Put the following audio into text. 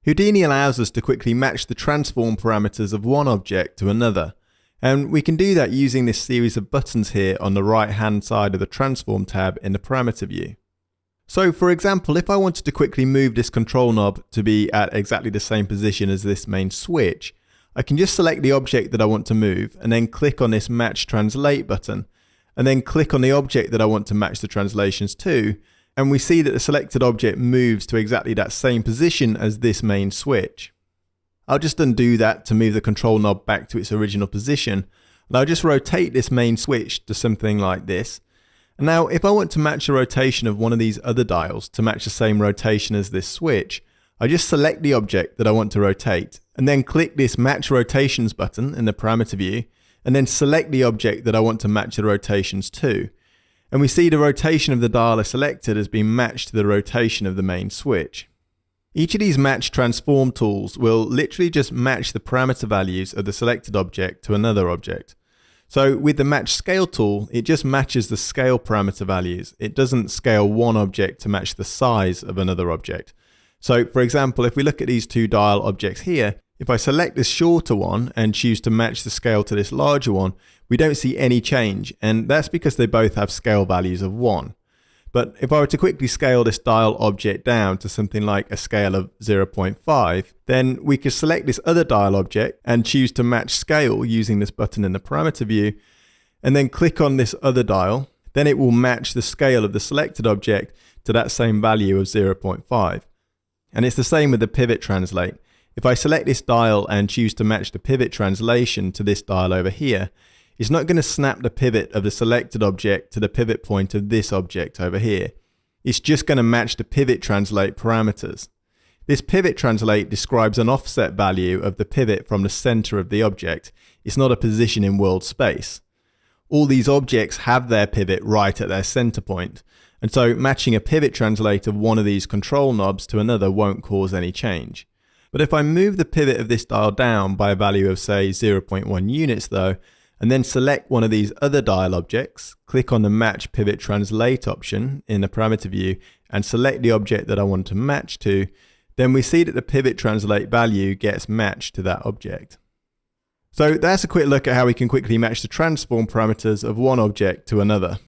Houdini allows us to quickly match the transform parameters of one object to another, and we can do that using this series of buttons here on the right hand side of the transform tab in the parameter view. So for example, if I wanted to quickly move this control knob to be at exactly the same position as this main switch, I can just select the object that I want to move and then click on this match translate button, and then click on the object that I want to match the translations to, and we see that the selected object moves to exactly that same position as this main switch. I'll just undo that to move the control knob back to its original position, and I'll just rotate this main switch to something like this. And now if I want to match the rotation of one of these other dials to match the same rotation as this switch, I just select the object that I want to rotate, and then click this match rotations button in the parameter view, and then select the object that I want to match the rotations to. And we see the rotation of the dial I selected has been matched to the rotation of the main switch. Each of these match transform tools will literally just match the parameter values of the selected object to another object. So with the match scale tool, it just matches the scale parameter values. It doesn't scale one object to match the size of another object. So for example, if we look at these two dial objects here, if I select this shorter one and choose to match the scale to this larger one, we don't see any change, and that's because they both have scale values of 1. But if I were to quickly scale this dial object down to something like a scale of 0.5, then we could select this other dial object and choose to match scale using this button in the parameter view, and then click on this other dial. Then it will match the scale of the selected object to that same value of 0.5. And it's the same with the pivot translate. If I select this dial and choose to match the pivot translation to this dial over here, it's not going to snap the pivot of the selected object to the pivot point of this object over here. It's just going to match the pivot translate parameters. This pivot translate describes an offset value of the pivot from the center of the object. It's not a position in world space. All these objects have their pivot right at their center point, and so matching a pivot translate of one of these control knobs to another won't cause any change. But if I move the pivot of this dial down by a value of say 0.1 units though, and then select one of these other dial objects, click on the match pivot translate option in the parameter view and select the object that I want to match to, then we see that the pivot translate value gets matched to that object. So that's a quick look at how we can quickly match the transform parameters of one object to another.